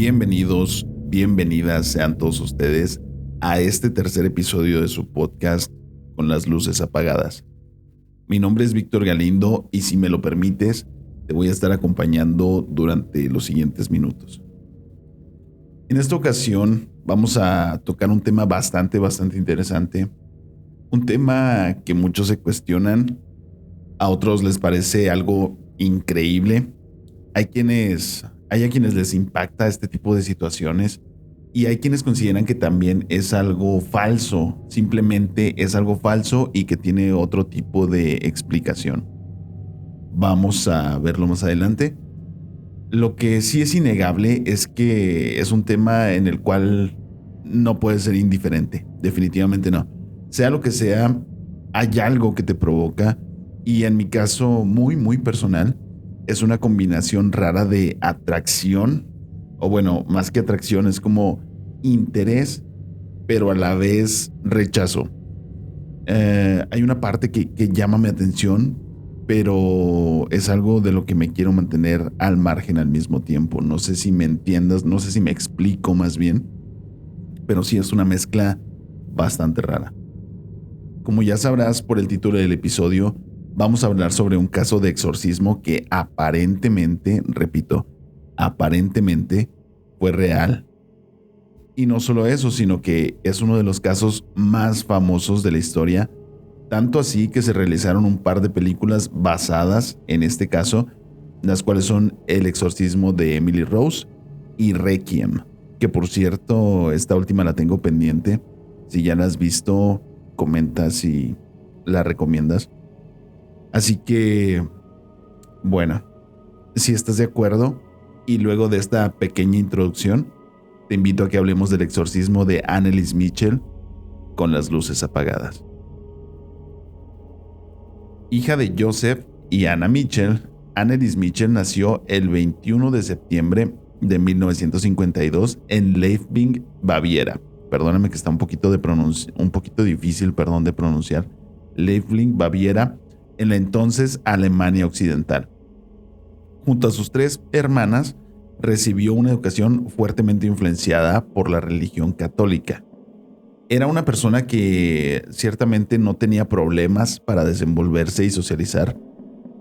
Bienvenidos, bienvenidas sean todos ustedes a este tercer episodio de su podcast Con las luces apagadas. Mi nombre es Víctor Galindo y si me lo permites, te voy a estar acompañando durante los siguientes minutos. En esta ocasión vamos a tocar un tema bastante interesante. Un tema que muchos se cuestionan, a otros les parece algo increíble. Hay a quienes les impacta este tipo de situaciones y hay quienes consideran que también es algo falso, simplemente es algo falso y que tiene otro tipo de explicación. Vamos a verlo más adelante. Lo que sí es innegable es que es un tema en el cual no puedes ser indiferente, definitivamente no. Sea lo que sea, hay algo que te provoca y en mi caso muy personal, es una combinación rara de atracción, o bueno, más que atracción, es como interés, pero a la vez rechazo. Hay una parte que llama mi atención, pero es algo de lo que me quiero mantener al margen al mismo tiempo. No sé si me entiendas, no sé si me explico más bien, pero sí es una mezcla bastante rara. Como ya sabrás por el título del episodio, vamos a hablar sobre un caso de exorcismo que aparentemente, repito, aparentemente fue real. Y no solo eso, sino que es uno de los casos más famosos de la historia, tanto así que se realizaron un par de películas basadas en este caso, las cuales son El exorcismo de Emily Rose y Requiem, que por cierto, esta última la tengo pendiente. Si ya la has visto, comenta si la recomiendas. Así que, bueno, si estás de acuerdo, y luego de esta pequeña introducción, te invito a que hablemos del exorcismo de Anneliese Michel con las luces apagadas. Hija de Joseph y Anna Michel, Anneliese Michel nació el 21 de septiembre de 1952 en Leipzig, Baviera. Perdóname que está un poquito difícil, de pronunciar. Leipzig, Baviera, en la entonces Alemania Occidental. Junto a sus tres hermanas, recibió una educación fuertemente influenciada por la religión católica. Era una persona que ciertamente no tenía problemas para desenvolverse y socializar.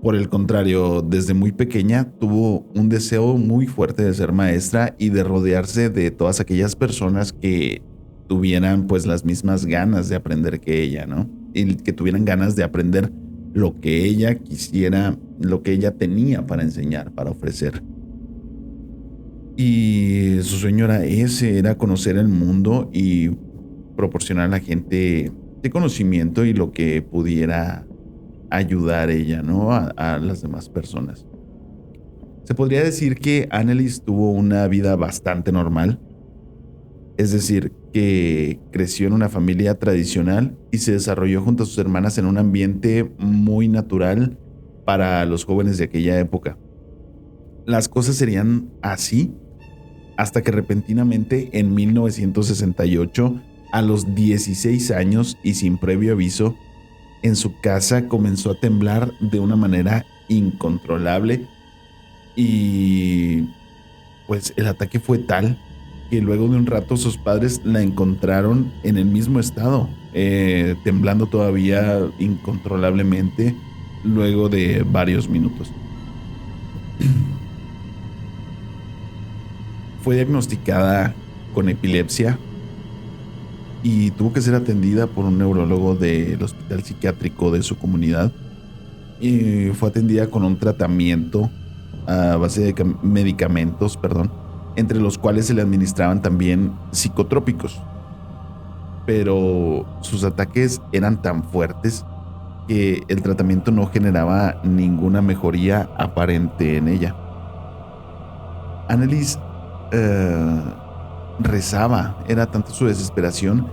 Por el contrario, desde muy pequeña tuvo un deseo muy fuerte de ser maestra y de rodearse de todas aquellas personas que tuvieran pues las mismas ganas de aprender que ella, ¿no? Y que tuvieran ganas de aprender lo que ella quisiera, lo que ella tenía para enseñar, para ofrecer. Y su sueño era ese, era conocer el mundo y proporcionar a la gente de conocimiento y lo que pudiera ayudar ella, ¿no? A las demás personas. Se podría decir que Anneliese tuvo una vida bastante normal. Es decir, que creció en una familia tradicional y se desarrolló junto a sus hermanas en un ambiente muy natural para los jóvenes de aquella época. Las cosas serían así hasta que repentinamente en 1968, a los 16 años y sin previo aviso, en su casa comenzó a temblar de una manera incontrolable y pues el ataque fue tal que luego de un rato sus padres la encontraron en el mismo estado, temblando todavía incontrolablemente luego de varios minutos. Fue diagnosticada con epilepsia y tuvo que ser atendida por un neurólogo del hospital psiquiátrico de su comunidad y fue atendida con un tratamiento a base de medicamentos, entre los cuales se le administraban también psicotrópicos. Pero sus ataques eran tan fuertes que el tratamiento no generaba ninguna mejoría aparente en ella. Anneliese rezaba, era tanta su desesperación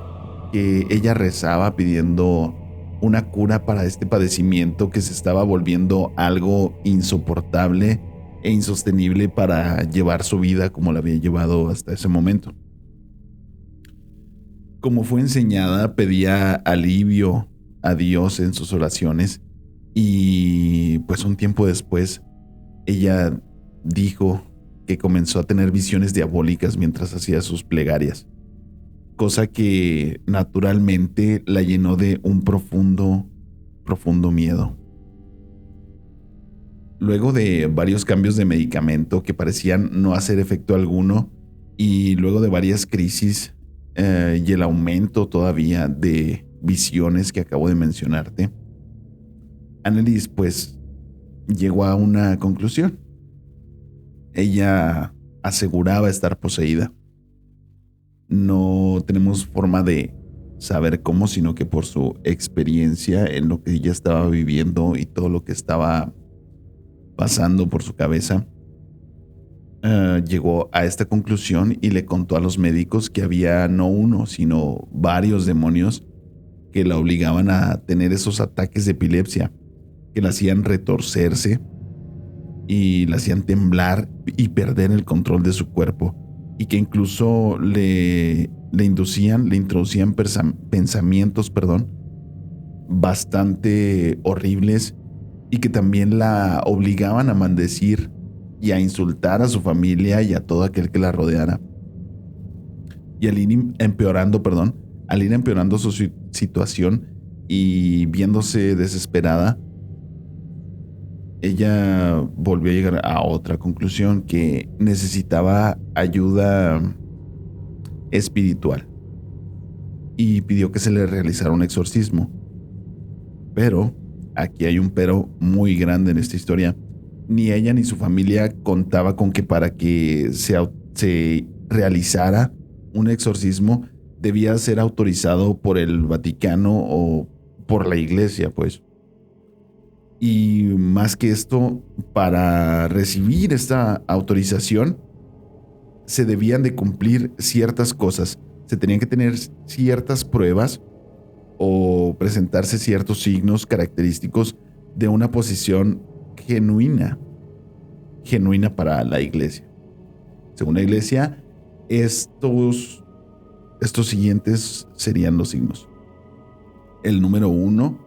que ella rezaba pidiendo una cura para este padecimiento que se estaba volviendo algo insoportable e insostenible para llevar su vida como la había llevado hasta ese momento. Como fue enseñada, pedía alivio a Dios en sus oraciones y pues un tiempo después ella dijo que comenzó a tener visiones diabólicas mientras hacía sus plegarias, cosa que naturalmente la llenó de un profundo miedo. Luego de varios cambios de medicamento que parecían no hacer efecto alguno, y luego de varias crisis y el aumento todavía de visiones que acabo de mencionarte, Anneliese pues llegó a una conclusión. Ella aseguraba estar poseída. No tenemos forma de saber cómo, sino que por su experiencia en lo que ella estaba viviendo y todo lo que estaba pasando por su cabeza, llegó a esta conclusión y le contó a los médicos que había no uno, sino varios demonios que la obligaban a tener esos ataques de epilepsia, que la hacían retorcerse y la hacían temblar y perder el control de su cuerpo, y que incluso le introducían pensamientos, bastante horribles, y que también la obligaban a maldecir y a insultar a su familia y a todo aquel que la rodeara. Y al ir empeorando su situación y viéndose desesperada, ella volvió a llegar a otra conclusión: que necesitaba ayuda espiritual, y pidió que se le realizara un exorcismo. Pero aquí hay un pero muy grande en esta historia. Ni ella ni su familia contaba con que para que se realizara un exorcismo debía ser autorizado por el Vaticano o por la iglesia, pues. Y más que esto, para recibir esta autorización se debían de cumplir ciertas cosas. Se tenían que tener ciertas pruebas o presentarse ciertos signos característicos de una posición genuina para la iglesia. Según la iglesia, estos siguientes serían los signos. El número 1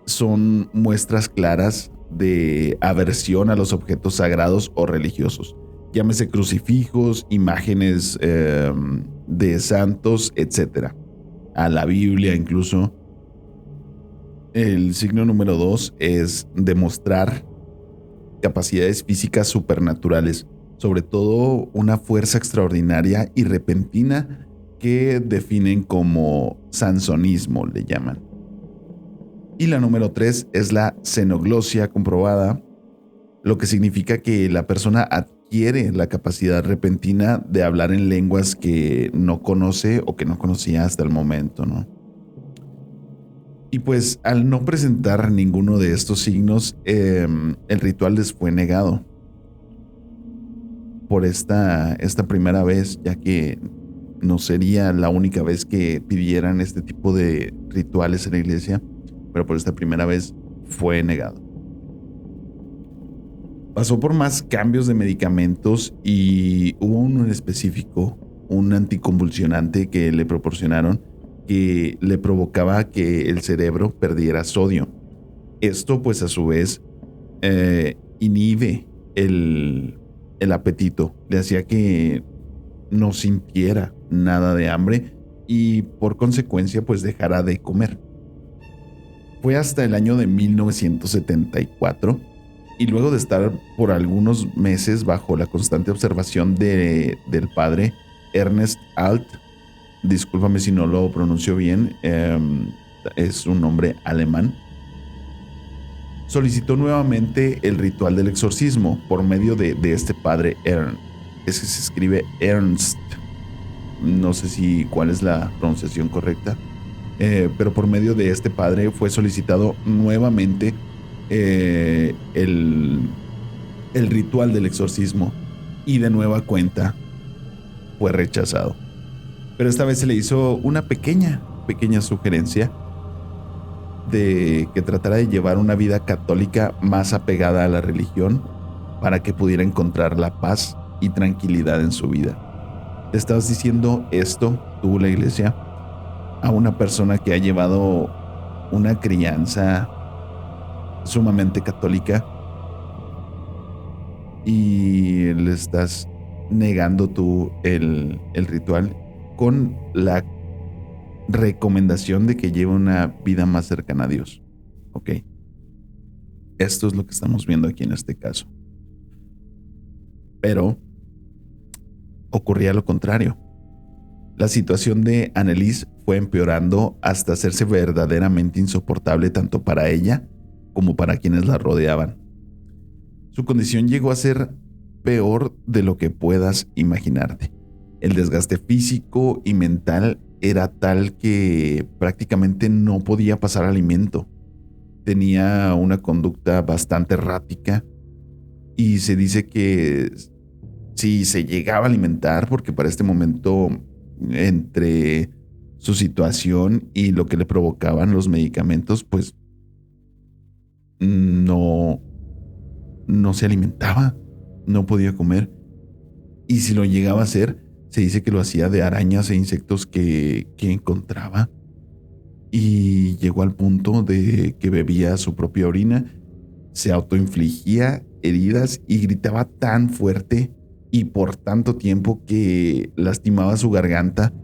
son muestras claras de aversión a los objetos sagrados o religiosos, llámese crucifijos, imágenes de santos, etc., a la Biblia incluso. El signo número 2 es demostrar capacidades físicas supernaturales, sobre todo una fuerza extraordinaria y repentina que definen como sansonismo, le llaman. Y la número 3 es la xenoglosia comprobada, lo que significa que la persona adquiere la capacidad repentina de hablar en lenguas que no conoce o que no conocía hasta el momento, ¿no? Y pues al no presentar ninguno de estos signos, el ritual les fue negado por esta primera vez, ya que no sería la única vez que pidieran este tipo de rituales en la iglesia, pero por esta primera vez fue negado. Pasó por más cambios de medicamentos y hubo uno en específico, un anticonvulsionante que le proporcionaron, que le provocaba que el cerebro perdiera sodio. Esto pues a su vez inhibe el apetito, le hacía que no sintiera nada de hambre y por consecuencia pues dejara de comer. Fue hasta el año de 1974, y luego de estar por algunos meses bajo la constante observación del padre Ernest Alt, discúlpame si no lo pronuncio bien, es un nombre alemán, solicitó nuevamente el ritual del exorcismo por medio de este padre Ernst. Es que se escribe Ernst, no sé cuál es la pronunciación correcta, pero por medio de este padre fue solicitado nuevamente el ritual del exorcismo, y de nueva cuenta fue rechazado. Pero esta vez se le hizo una pequeña sugerencia de que tratara de llevar una vida católica más apegada a la religión para que pudiera encontrar la paz y tranquilidad en su vida. ¿Le estabas diciendo esto, tú, la iglesia, a una persona que ha llevado una crianza sumamente católica? y le estás negando tú el ritual con la recomendación de que lleve una vida más cercana a Dios. Ok. Esto es lo que estamos viendo aquí en este caso. Pero ocurría lo contrario. La situación de Anneliese fue empeorando hasta hacerse verdaderamente insoportable tanto para ella como para quienes la rodeaban. Su condición llegó a ser peor de lo que puedas imaginarte. El desgaste físico y mental era tal que prácticamente no podía pasar alimento. Tenía una conducta bastante errática y se dice que si se llegaba a alimentar, porque para este momento, entre su situación y lo que le provocaban los medicamentos, pues no se alimentaba, no podía comer. Y si lo llegaba a hacer, se dice que lo hacía de arañas e insectos que encontraba. Y llegó al punto de que bebía su propia orina, se autoinfligía heridas y gritaba tan fuerte y por tanto tiempo que lastimaba su garganta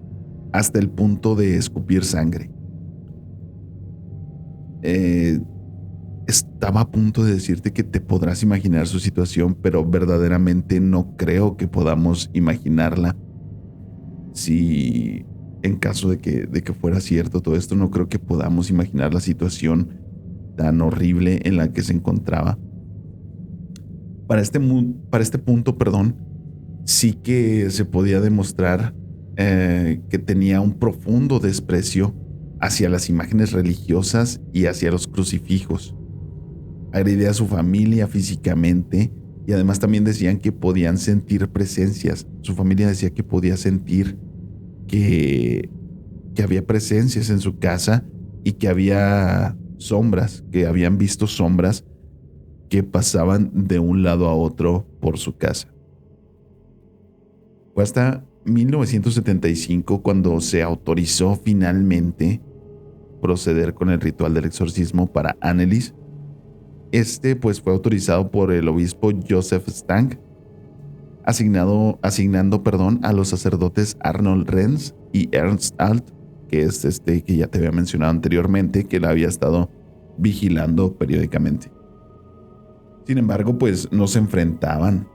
hasta el punto de escupir sangre. Estaba a punto de decirte que te podrás imaginar su situación, pero verdaderamente no creo que podamos imaginarla. Si en caso de que fuera cierto todo esto, no creo que podamos imaginar la situación tan horrible en la que se encontraba. Para este punto, sí que se podía demostrar que tenía un profundo desprecio hacia las imágenes religiosas y hacia los crucifijos. Agredía a su familia físicamente y además también decían que podían sentir presencias. Su familia decía que podía sentir que había presencias en su casa y que había sombras, que habían visto sombras que pasaban de un lado a otro por su casa. Fue hasta 1975 cuando se autorizó finalmente proceder con el ritual del exorcismo para Anneliese. Pues fue autorizado por el obispo Joseph Stang, asignando a los sacerdotes Arnold Renz y Ernst Alt, que es que ya te había mencionado anteriormente, que la había estado vigilando periódicamente. Sin embargo, pues no se enfrentaban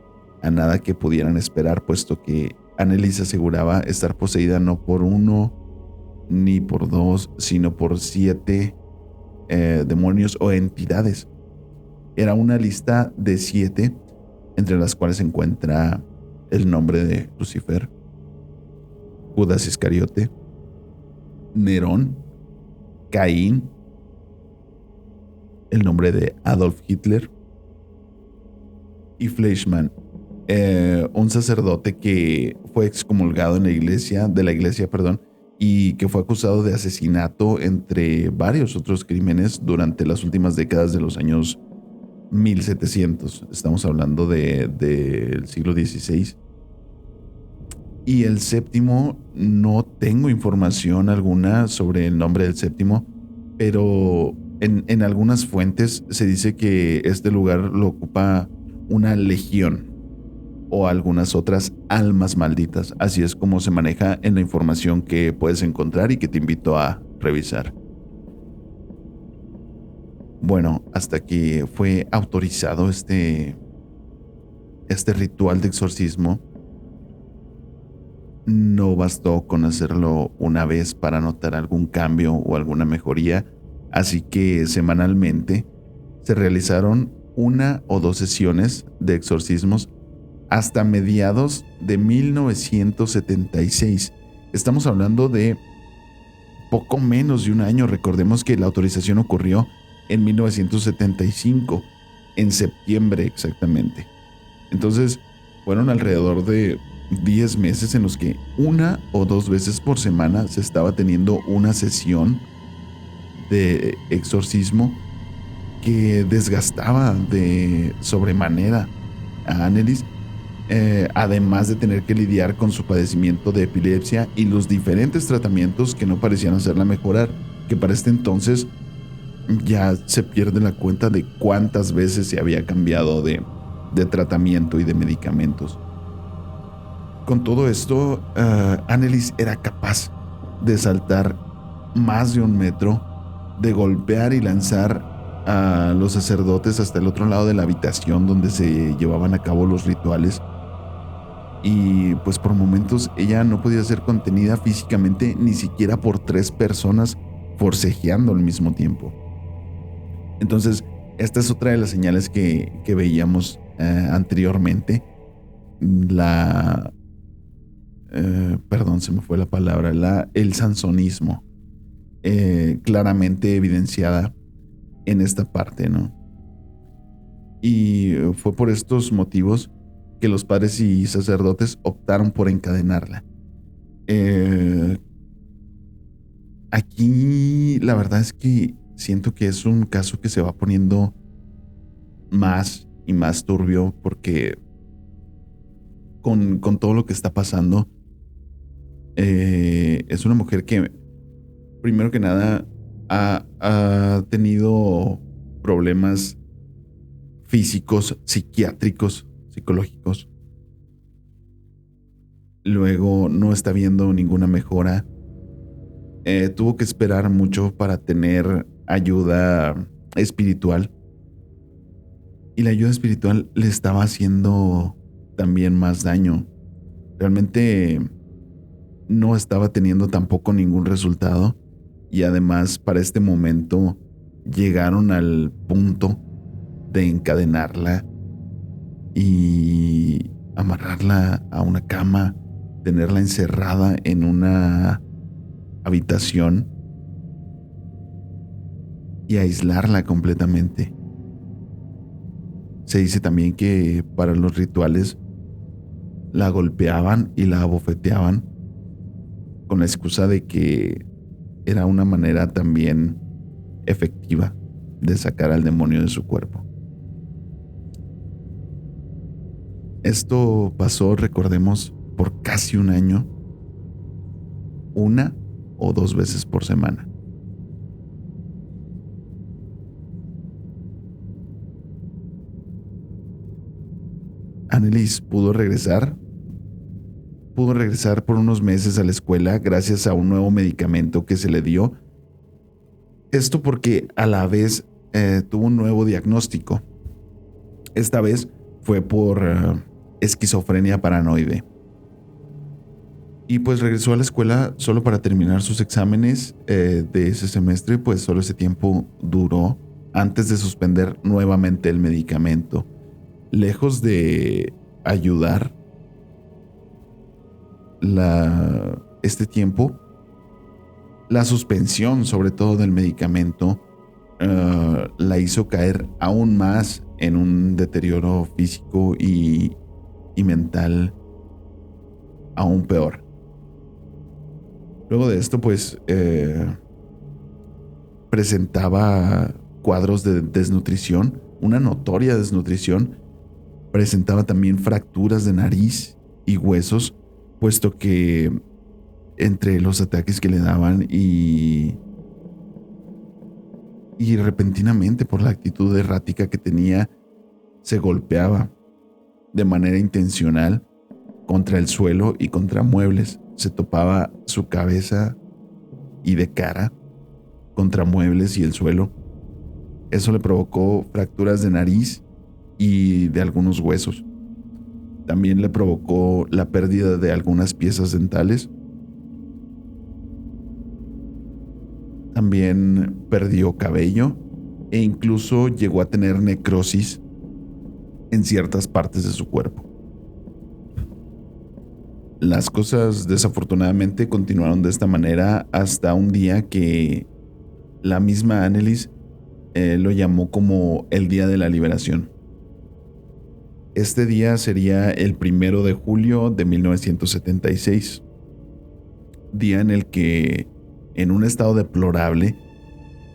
a nada que pudieran esperar, puesto que Anneliese aseguraba estar poseída no por uno ni por dos, sino por 7 demonios o entidades. Era una lista de 7, entre las cuales se encuentra el nombre de Lucifer, Judas Iscariote, Nerón, Caín, el nombre de Adolf Hitler y Fleischmann, un sacerdote que fue excomulgado de la iglesia, y que fue acusado de asesinato entre varios otros crímenes durante las últimas décadas de los años 1700. Estamos hablando del siglo XVI. Y el séptimo, no tengo información alguna sobre el nombre del séptimo, pero en algunas fuentes se dice que este lugar lo ocupa una legión o algunas otras almas malditas. Así es como se maneja en la información que puedes encontrar y que te invito a revisar. Bueno, hasta que fue autorizado este ritual de exorcismo, no bastó con hacerlo una vez para notar algún cambio o alguna mejoría, así que semanalmente se realizaron 1 o 2 sesiones de exorcismos hasta mediados de 1976. Estamos hablando de poco menos de un año. Recordemos que la autorización ocurrió en 1975, en septiembre exactamente. Entonces, fueron alrededor de 10 meses en los que 1 o 2 veces por semana se estaba teniendo una sesión de exorcismo que desgastaba de sobremanera a Anneliese, además de tener que lidiar con su padecimiento de epilepsia y los diferentes tratamientos que no parecían hacerla mejorar, que para este entonces ya se pierde la cuenta de cuántas veces se había cambiado de de tratamiento y de medicamentos. Con todo esto, Annelies era capaz de saltar más de 1 metro, de golpear y lanzar a los sacerdotes hasta el otro lado de la habitación donde se llevaban a cabo los rituales. Y pues por momentos ella no podía ser contenida físicamente ni siquiera por 3 personas forcejeando al mismo tiempo. Entonces, esta es otra de las señales que veíamos anteriormente. Perdón, se me fue la palabra. El sansonismo. Claramente evidenciada en esta parte, ¿no? Y fue por estos motivos que los padres y sacerdotes optaron por encadenarla. Aquí la verdad es que siento que es un caso que se va poniendo más y más turbio porque con todo lo que está pasando, es una mujer que primero que nada ha tenido problemas físicos, psiquiátricos, psicológicos. Luego no está viendo ninguna mejora. Tuvo que esperar mucho para tener ayuda espiritual. Y la ayuda espiritual le estaba haciendo también más daño. Realmente no estaba teniendo tampoco ningún resultado. Y además, para este momento, llegaron al punto de encadenarla y amarrarla a una cama, tenerla encerrada en una habitación y aislarla completamente. Se dice también que para los rituales la golpeaban y la abofeteaban con la excusa de que era una manera también efectiva de sacar al demonio de su cuerpo. Esto pasó, recordemos, por casi 1 año, 1 o 2 veces por semana. Annelies pudo regresar por unos meses a la escuela gracias a un nuevo medicamento que se le dio. Esto porque a la vez tuvo un nuevo diagnóstico. Esta vez fue por esquizofrenia paranoide. Y pues regresó a la escuela solo para terminar sus exámenes de ese semestre, pues solo ese tiempo duró antes de suspender nuevamente el medicamento. Lejos de ayudar este tiempo, la suspensión sobre todo del medicamento la hizo caer aún más en un deterioro físico y mental aún peor. Luego de esto, pues presentaba cuadros de desnutrición, una notoria desnutrición. Presentaba también fracturas de nariz y huesos, puesto que entre los ataques que le daban y repentinamente por la actitud errática que tenía, se golpeaba de manera intencional contra el suelo y contra muebles. Se topaba su cabeza y de cara contra muebles y el suelo. Eso le provocó fracturas de nariz y de algunos huesos. También le provocó la pérdida de algunas piezas dentales. También perdió cabello e incluso llegó a tener necrosis en ciertas partes de su cuerpo. Las cosas desafortunadamente continuaron de esta manera hasta un día que la misma Annelies lo llamó como el Día de la Liberación. Este día sería el 1 de julio de 1976, día en el que, en un estado deplorable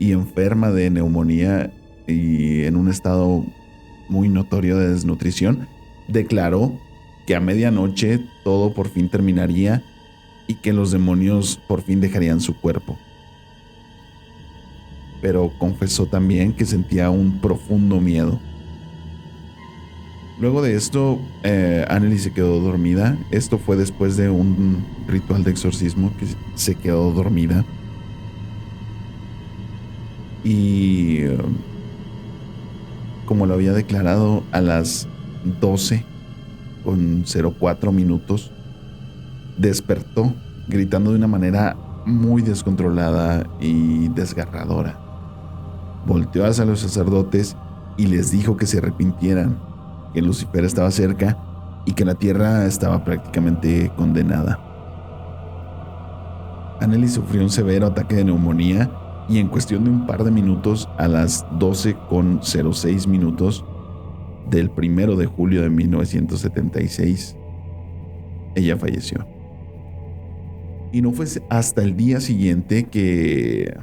y enferma de neumonía y en un estado muy notorio de desnutrición, declaró que a medianoche todo por fin terminaría y que los demonios por fin dejarían su cuerpo. Pero confesó también que sentía un profundo miedo. Luego de esto, Annelies se quedó dormida. Esto fue después de un ritual de exorcismo que se quedó dormida. Y como lo había declarado a las 12:04 despertó gritando de una manera muy descontrolada y desgarradora. Volteó hacia los sacerdotes y les dijo que se arrepintieran, que Lucifer estaba cerca y que la tierra estaba prácticamente condenada. Annelies sufrió un severo ataque de neumonía y en cuestión de un par de minutos, a las 12:06 del 1 de julio de 1976, ella falleció. Y no fue hasta el día siguiente que,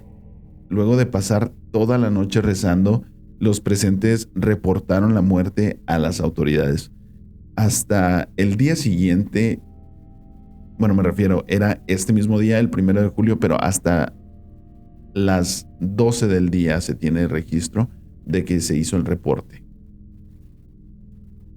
luego de pasar toda la noche rezando, los presentes reportaron la muerte a las autoridades. Hasta el día siguiente, bueno, me refiero, era este mismo día, el 1 de julio, pero hasta las 12 del día se tiene registro de que se hizo el reporte.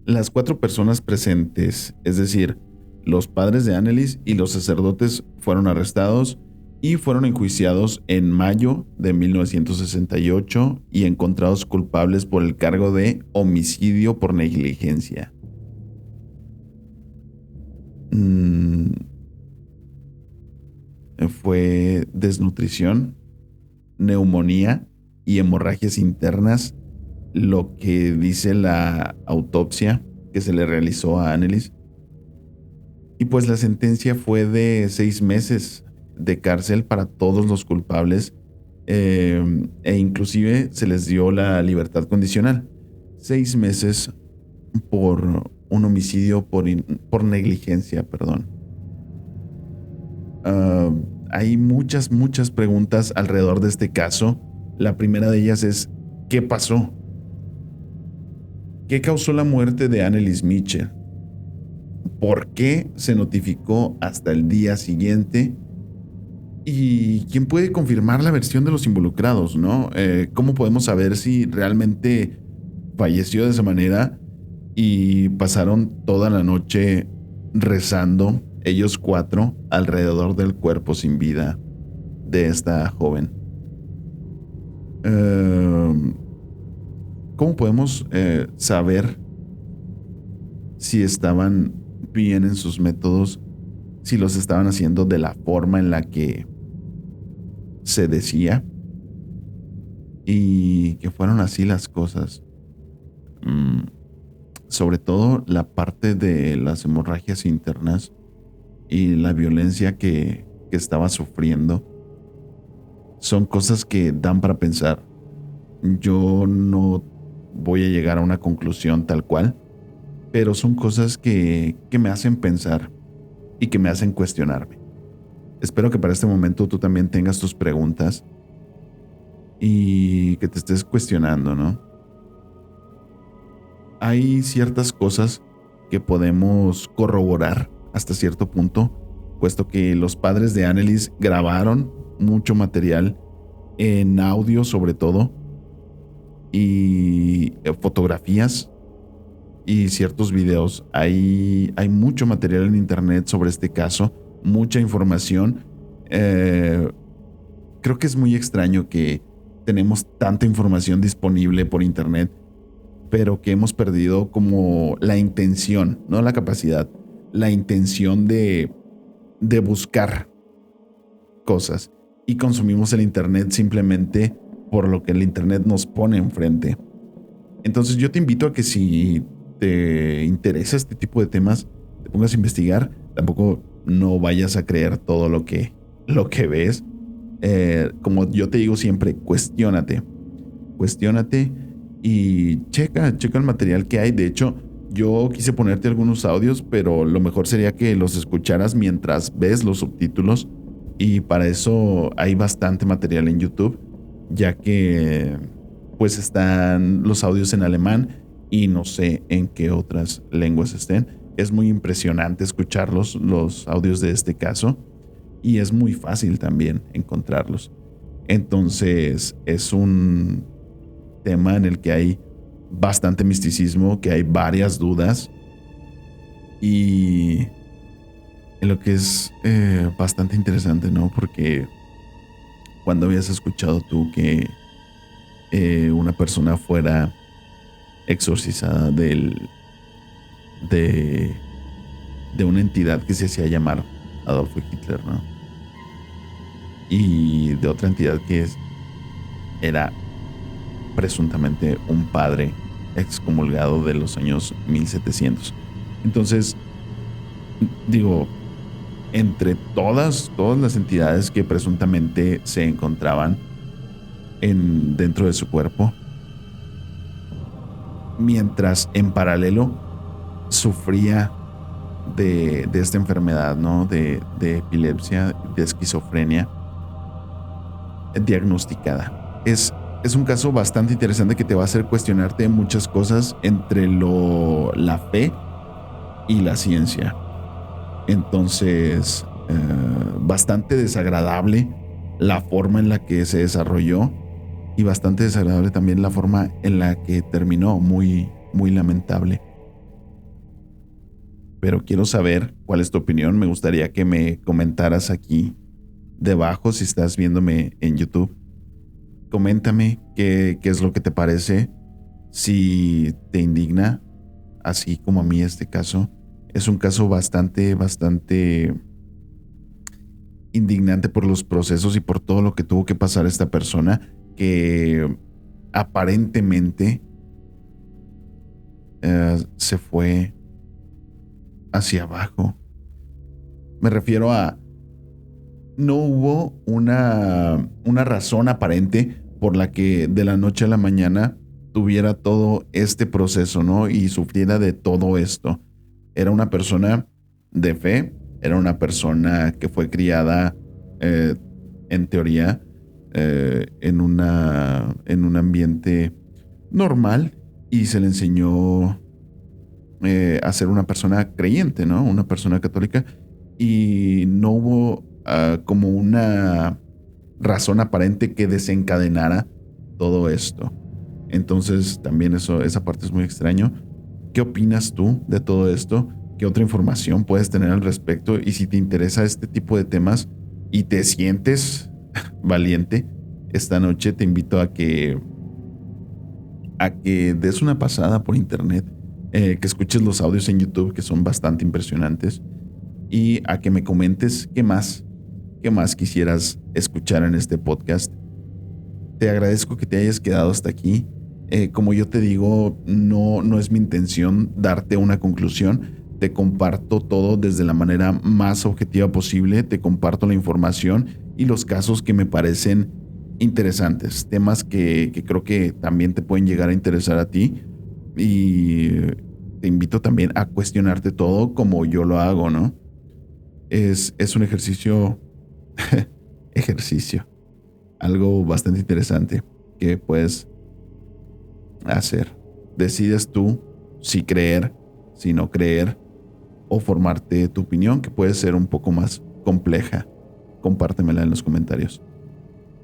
Las 4 personas presentes, es decir, los padres de Annelies y los sacerdotes, fueron arrestados y fueron enjuiciados en mayo de 1968 y encontrados culpables por el cargo de homicidio por negligencia. Fue desnutrición, neumonía y hemorragias internas, lo que dice la autopsia que se le realizó a Annelies. Y pues la sentencia fue de 6 meses de cárcel para todos los culpables, e inclusive se les dio la libertad condicional. 6 meses por un homicidio por negligencia, perdón. Hay muchas preguntas alrededor de este caso. La primera de ellas es: ¿qué pasó? ¿Qué causó la muerte de Annelies Mitchell? ¿Por qué se notificó hasta el día siguiente? ¿Y quién puede confirmar la versión de los involucrados, no? ¿Cómo podemos saber si realmente falleció de esa manera y pasaron toda la noche rezando ellos 4 alrededor del cuerpo sin vida de esta joven? ¿Cómo podemos saber si estaban bien en sus métodos, si los estaban haciendo de la forma en la que se decía y que fueron así las cosas? Sobre todo la parte de las hemorragias internas y la violencia que estaba sufriendo son cosas que dan para pensar. Yo no voy a llegar a una conclusión tal cual, pero son cosas que me hacen pensar y que me hacen cuestionarme. Espero que para este momento tú también tengas tus preguntas y que te estés cuestionando, ¿no? Hay ciertas cosas que podemos corroborar hasta cierto punto, puesto que los padres de Annelies grabaron mucho material en audio, sobre todo, y fotografías y ciertos videos. Hay mucho material en internet sobre este caso, mucha información. Creo que es muy extraño que tenemos tanta información disponible por internet, pero que hemos perdido como la intención, no la capacidad, la intención de buscar cosas, y consumimos el internet simplemente por lo que el internet nos pone enfrente. Entonces yo te invito a que, si te interesa este tipo de temas, te pongas a investigar. Tampoco no vayas a creer todo lo que ves. Como yo te digo siempre, cuestiónate y checa el material que hay. De hecho, yo quise ponerte algunos audios, pero lo mejor sería que los escucharas mientras ves los subtítulos, y para eso hay bastante material en YouTube, ya que pues están los audios en alemán y no sé en qué otras lenguas estén. Es muy impresionante escuchar los audios de este caso, y es muy fácil también encontrarlos. Entonces es un tema en el que hay bastante misticismo, que hay varias dudas y en lo que es bastante interesante, ¿no? Porque cuando habías escuchado tú que una persona fuera exorcizada de una entidad que se hacía llamar Adolfo Hitler, ¿no? Y de otra entidad que era presuntamente un padre excomulgado de los años 1700. Entonces, digo, entre todas las entidades que presuntamente se encontraban dentro de su cuerpo, mientras en paralelo sufría de esta enfermedad, ¿no? De epilepsia, de esquizofrenia diagnosticada. Es un caso bastante interesante que te va a hacer cuestionarte muchas cosas entre la fe y la ciencia. Entonces, bastante desagradable la forma en la que se desarrolló y bastante desagradable también la forma en la que terminó, muy, muy lamentable. Pero quiero saber cuál es tu opinión. Me gustaría que me comentaras aquí debajo si estás viéndome en YouTube. Coméntame qué es lo que te parece, si te indigna, así como a mí este caso. Es un caso bastante indignante por los procesos y por todo lo que tuvo que pasar esta persona que aparentemente se fue hacia abajo. Me refiero a no hubo una razón aparente por la que de la noche a la mañana tuviera todo este proceso, ¿no? Y sufriera de todo esto. Era una persona de fe, era una persona que fue criada, en teoría, en un ambiente normal y se le enseñó a ser una persona creyente, ¿no? Una persona católica, y no hubo como una razón aparente que desencadenara todo esto. Entonces también esa parte es muy extraño. ¿Qué opinas tú de todo esto? ¿Qué otra información puedes tener al respecto? Y si te interesa este tipo de temas y te sientes valiente, esta noche te invito a que des una pasada por internet, que escuches los audios en YouTube, que son bastante impresionantes, y a que me comentes qué más quisieras escuchar en este podcast. Te agradezco que te hayas quedado hasta aquí. Como yo te digo, no es mi intención darte una conclusión. Te comparto todo desde la manera más objetiva posible. Te comparto la información y los casos que me parecen interesantes, temas que creo que también te pueden llegar a interesar a ti, y te invito también a cuestionarte todo como yo lo hago, ¿no? Es un ejercicio algo bastante interesante que puedes hacer. Decides tú si creer, si no creer, o formarte tu opinión, que puede ser un poco más compleja. Compártemela en los comentarios.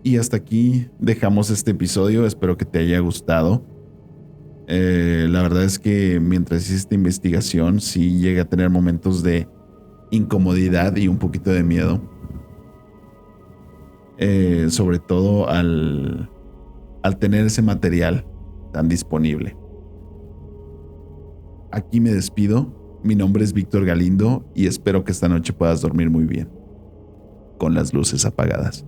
Y hasta aquí dejamos este episodio. Espero que te haya gustado. La verdad es que mientras hice esta investigación sí llegué a tener momentos de incomodidad y un poquito de miedo. Sobre todo al tener ese material tan disponible. Aquí me despido. Mi nombre es Víctor Galindo y espero que esta noche puedas dormir muy bien, con las luces apagadas.